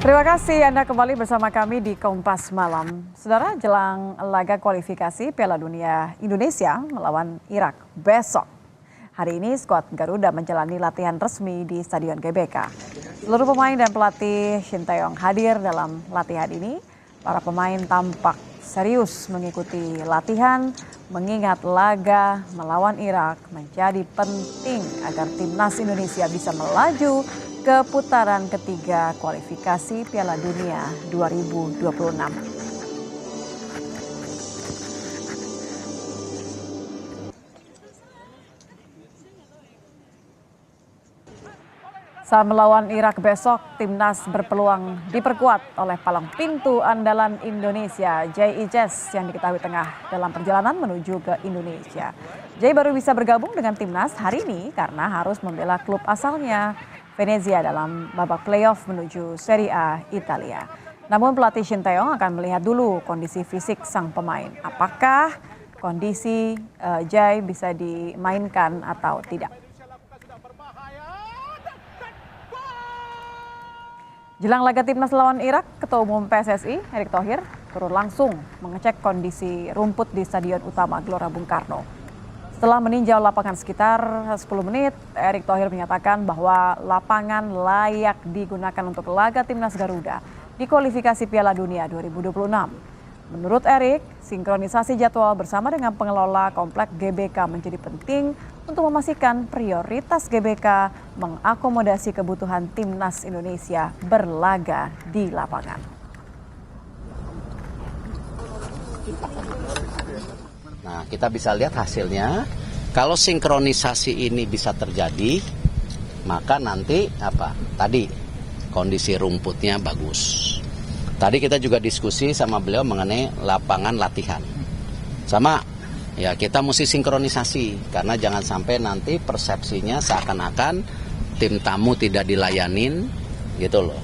Terima kasih Anda kembali bersama kami di Kompas Malam. Saudara, jelang laga kualifikasi Piala Dunia Indonesia melawan Irak besok. Hari ini skuad Garuda menjalani latihan resmi di Stadion GBK. Seluruh pemain dan pelatih Shin Tae-yong hadir dalam latihan ini. Para pemain tampak serius mengikuti latihan, mengingat laga melawan Irak menjadi penting agar timnas Indonesia bisa melaju ke putaran ketiga kualifikasi Piala Dunia 2026. Saat melawan Irak besok, timnas berpeluang diperkuat oleh palang pintu andalan Indonesia, Jay Ijes, yang diketahui tengah dalam perjalanan menuju ke Indonesia. Jay baru bisa bergabung dengan timnas hari ini karena harus membela klub asalnya, Venezia, dalam babak playoff menuju Serie A Italia. Namun pelatih Shin Tae-yong akan melihat dulu kondisi fisik sang pemain. Apakah kondisi Jay bisa dimainkan atau tidak. Jelang laga timnas lawan Irak, Ketua Umum PSSI Erick Thohir turun langsung mengecek kondisi rumput di Stadion Utama Gelora Bung Karno. Setelah meninjau lapangan sekitar 10 menit, Erick Thohir menyatakan bahwa lapangan layak digunakan untuk laga timnas Garuda di kualifikasi Piala Dunia 2026. Menurut Erick, sinkronisasi jadwal bersama dengan pengelola komplek GBK menjadi penting untuk memastikan prioritas GBK mengakomodasi kebutuhan timnas Indonesia berlaga di lapangan. Nah, kita bisa lihat hasilnya. Kalau sinkronisasi ini bisa terjadi, maka nanti Tadi kondisi rumputnya bagus. Tadi kita juga diskusi sama beliau mengenai lapangan latihan. Sama, ya kita mesti sinkronisasi karena jangan sampai nanti persepsinya seakan-akan tim tamu tidak dilayanin gitu loh.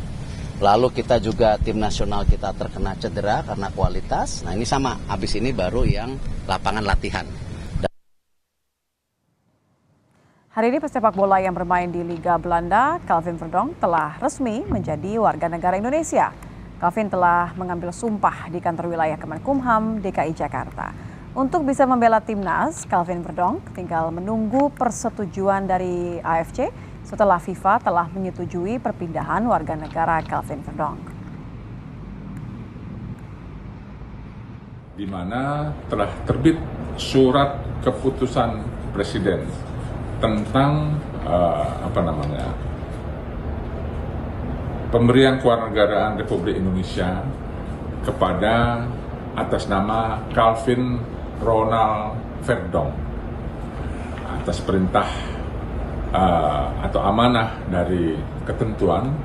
Lalu kita juga tim nasional kita terkena cedera karena kualitas. Nah ini sama, habis ini baru yang lapangan latihan. Hari ini pesepak bola yang bermain di Liga Belanda, Calvin Verdonk, telah resmi menjadi warga negara Indonesia. Calvin telah mengambil sumpah di kantor wilayah Kemenkumham DKI Jakarta. Untuk bisa membela timnas, Calvin Verdonk tinggal menunggu persetujuan dari AFC setelah FIFA telah menyetujui perpindahan warga negara Calvin Verdonk. Di mana telah terbit surat keputusan Presiden tentang pemberian kewarganegaraan Republik Indonesia kepada atas nama Calvin Ronald Verdonk atas perintah atau amanah dari ketentuan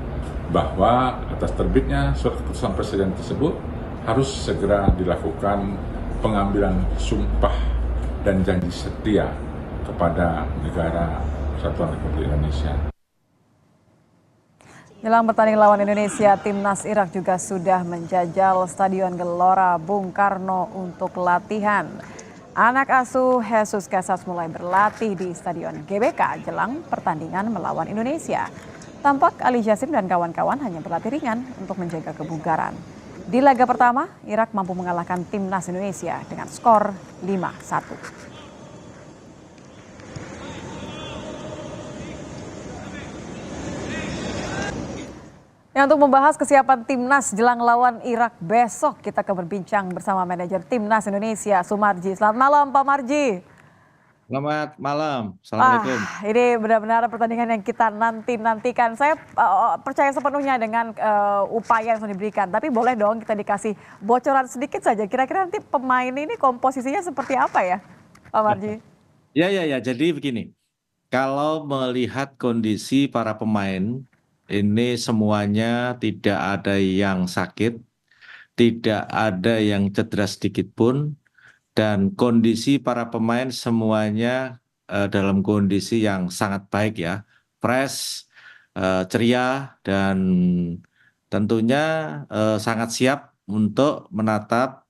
bahwa atas terbitnya surat keputusan Presiden tersebut harus segera dilakukan pengambilan sumpah dan janji setia kepada negara Kesatuan Republik Indonesia. Jelang bertanding lawan Indonesia, timnas Irak juga sudah menjajal Stadion Gelora Bung Karno untuk latihan. Anak asuh Jesus Casas mulai berlatih di Stadion GBK jelang pertandingan melawan Indonesia. Tampak Ali Jasim dan kawan-kawan hanya berlatih ringan untuk menjaga kebugaran. Di laga pertama, Irak mampu mengalahkan timnas Indonesia dengan skor 5-1. Ya, untuk membahas kesiapan timnas jelang lawan Irak besok, kita akan berbincang bersama manajer timnas Indonesia, Sumarji. Selamat malam, Pak Marji. Selamat malam, Assalamualaikum. Ini benar-benar pertandingan yang kita nantikan. Saya percaya sepenuhnya dengan upaya yang sudah diberikan. Tapi boleh dong kita dikasih bocoran sedikit saja. Kira-kira nanti pemain ini komposisinya seperti apa ya, Pak Marji? Ya. Jadi begini, kalau melihat kondisi para pemain, ini semuanya tidak ada yang sakit, tidak ada yang cedera sedikit pun, dan kondisi para pemain semuanya dalam kondisi yang sangat baik ya, fresh, ceria, dan tentunya sangat siap untuk menatap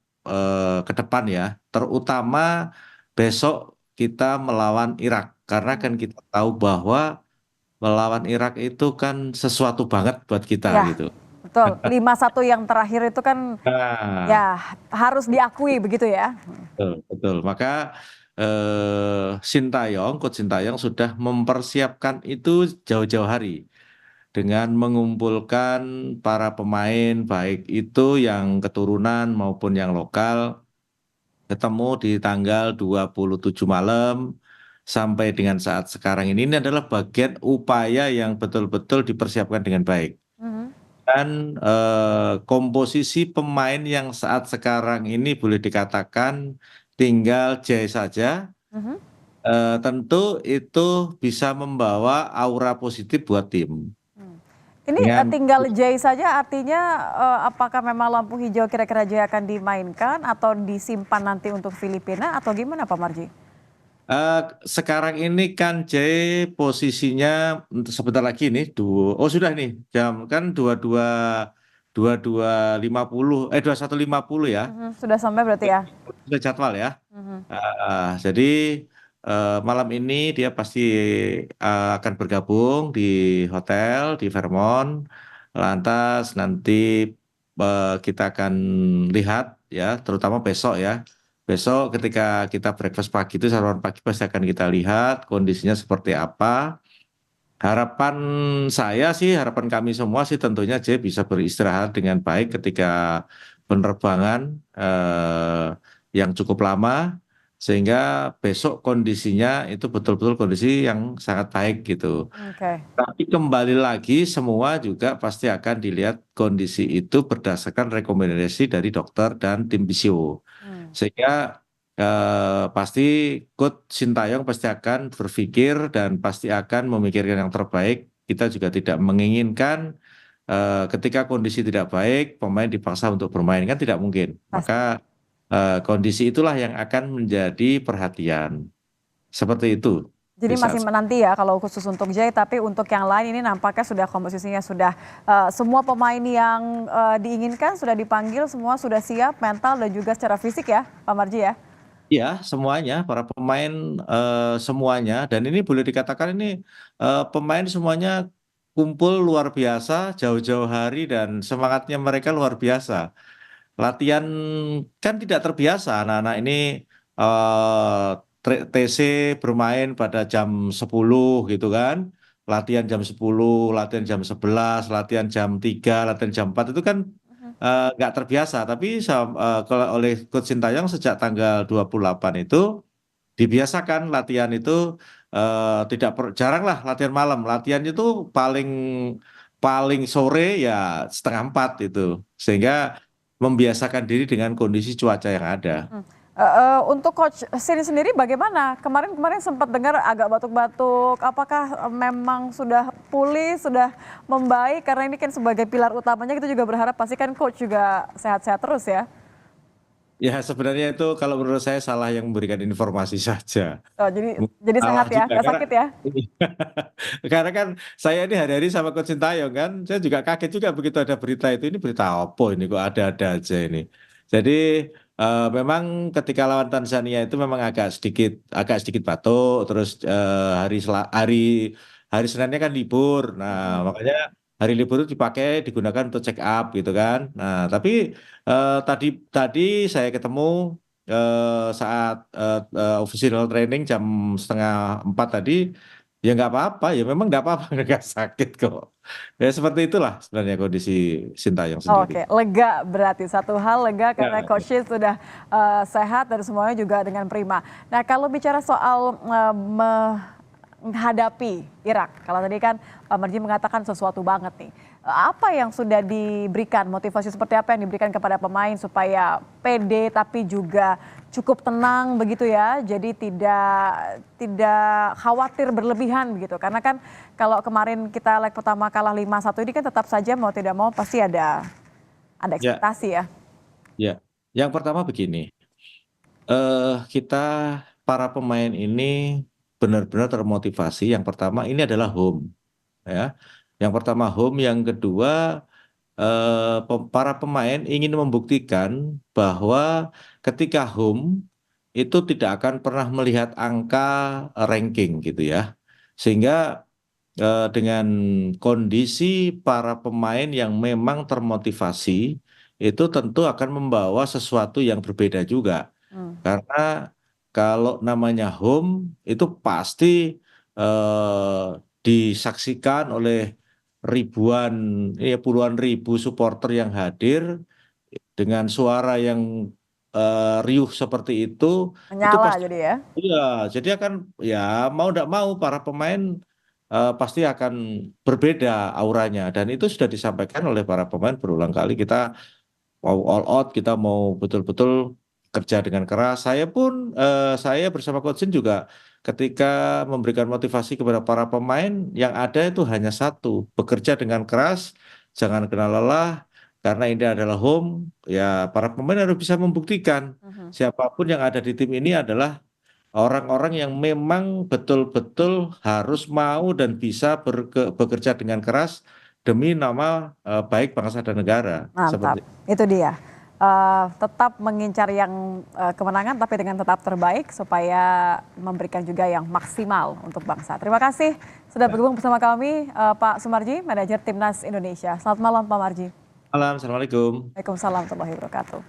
ke depan ya, terutama besok kita melawan Irak, karena kan kita tahu bahwa melawan Irak itu kan sesuatu banget buat kita Ya, gitu. Betul, 5-1 yang terakhir itu kan Nah, ya harus diakui begitu ya. betul, betul. Maka Sintayong, Coach Sintayong sudah mempersiapkan itu jauh-jauh hari dengan mengumpulkan para pemain baik itu yang keturunan maupun yang lokal ketemu di tanggal 27 malam sampai dengan saat sekarang ini adalah bagian upaya yang betul-betul dipersiapkan dengan baik. Mhm. Dan komposisi pemain yang saat sekarang ini boleh dikatakan tinggal Jay saja, Mhm. tentu itu bisa membawa aura positif buat tim. Hmm. Ini Dengan tinggal Jay saja artinya apakah memang lampu hijau kira-kira Jay akan dimainkan atau disimpan nanti untuk Filipina atau gimana Pak Marji? sekarang ini kan Jay posisinya sebentar lagi nih, oh sudah nih jam kan 22.50 21.50 ya, Mhm, sudah sampai berarti ya? sudah jadwal ya. Mhm. Jadi malam ini dia pasti akan bergabung di hotel di Fairmont. Lantas nanti kita akan lihat ya, terutama besok ya. Besok ketika kita breakfast pagi itu sarapan pagi pasti akan kita lihat kondisinya seperti apa. Harapan saya sih, harapan kami semua sih tentunya J bisa beristirahat dengan baik ketika penerbangan yang cukup lama, sehingga besok kondisinya itu betul-betul kondisi yang sangat baik gitu. Oke. Tapi kembali lagi semua juga pasti akan dilihat kondisi itu berdasarkan rekomendasi dari dokter dan tim fisio. Hmm. Sehingga pasti Coach Sintayong pasti akan berpikir dan pasti akan memikirkan yang terbaik. Kita juga tidak menginginkan ketika kondisi tidak baik pemain dipaksa untuk bermain, kan tidak mungkin. Pasti. Maka kondisi itulah yang akan menjadi perhatian. Seperti itu Jadi di masih saat. menanti ya kalau khusus untuk Jay, tapi untuk yang lain ini nampaknya sudah komposisinya sudah semua pemain yang diinginkan sudah dipanggil, semua sudah siap mental dan juga secara fisik ya, Pak Marji ya. Ya, semuanya, para pemain semuanya, dan ini boleh dikatakan ini pemain semuanya kumpul luar biasa jauh-jauh hari dan semangatnya mereka luar biasa. Latihan kan tidak terbiasa, anak-anak ini eh, TC bermain pada jam 10 gitu kan, latihan jam 10, latihan jam 11, latihan jam 3, latihan jam 4 itu kan nggak terbiasa, tapi kalau oleh Coach Sintayong sejak tanggal 28 itu dibiasakan latihan itu tidak jarang lah latihan malam. Latihan itu paling paling sore ya setengah 4 itu. Sehingga membiasakan diri dengan kondisi cuaca yang ada. Hmm. Untuk coach Sini sendiri bagaimana? Kemarin sempat dengar agak batuk-batuk. Apakah memang sudah pulih, sudah membaik? Karena ini kan sebagai pilar utamanya kita juga berharap pasti kan coach juga sehat-sehat terus ya. Ya sebenarnya itu kalau menurut saya salah yang memberikan informasi saja. Oh, jadi Salah sehat ya, juga nggak karena sakit ya? karena kan saya ini hari-hari sama Coach Sintayong kan, saya juga kaget juga begitu ada berita itu. Ini berita apa ini kok ada-ada aja ini. Jadi memang ketika lawan Tanzania itu memang agak sedikit batuk, terus hari Seninnya kan libur. Nah, Mhm. makanya hari libur itu digunakan untuk check up gitu kan. Nah, tapi tadi tadi saya ketemu saat official training jam setengah 4 tadi, ya nggak apa-apa, ya memang nggak apa-apa, nggak sakit kok. Ya seperti itulah sebenarnya kondisi Sintayong sendiri. Oke, lega berarti satu hal lega karena Ya, coachnya sudah sehat dan semuanya juga dengan prima. Nah kalau bicara soal menghadapi Irak, kalau tadi kan Pak Marji mengatakan sesuatu banget nih. Apa yang sudah diberikan, motivasi seperti apa yang diberikan kepada pemain supaya pede tapi juga cukup tenang begitu ya. Jadi tidak khawatir berlebihan begitu. Karena kan kalau kemarin kita leg pertama kalah 5-1 ini kan tetap saja mau tidak mau pasti ada ya, ekspektasi ya. ya. Yang pertama begini, kita para pemain ini benar-benar termotivasi. Yang pertama ini adalah home, ya. Yang pertama home, yang kedua para pemain ingin membuktikan bahwa ketika home itu tidak akan pernah melihat angka ranking gitu ya. Sehingga dengan kondisi para pemain yang memang termotivasi, itu tentu akan membawa sesuatu yang berbeda juga. Karena kalau namanya home itu pasti disaksikan oleh ribuan, puluhan ribu supporter yang hadir dengan suara yang riuh seperti itu Menyala pasti. jadi ya. Iya, jadi akan ya mau tidak mau para pemain pasti akan berbeda auranya dan itu sudah disampaikan oleh para pemain berulang kali. Kita mau all out, kita mau betul-betul kerja dengan keras. Saya bersama Coach Jin juga ketika memberikan motivasi kepada para pemain yang ada itu hanya satu, bekerja dengan keras, jangan kenal lelah. Karena ini adalah home, ya para pemain harus bisa membuktikan siapapun yang ada di tim ini adalah orang-orang yang memang betul-betul harus mau dan bisa bekerja dengan keras demi nama baik bangsa dan negara. Mantap, Seperti itu dia. Tetap mengincar yang kemenangan tapi dengan tetap terbaik supaya memberikan juga yang maksimal untuk bangsa. Terima kasih sudah bergabung bersama kami Pak Sumarji, manajer Timnas Indonesia. Selamat malam Pak Marji. Malam, Assalamualaikum. Waalaikumsalam warahmatullahi wabarakatuh.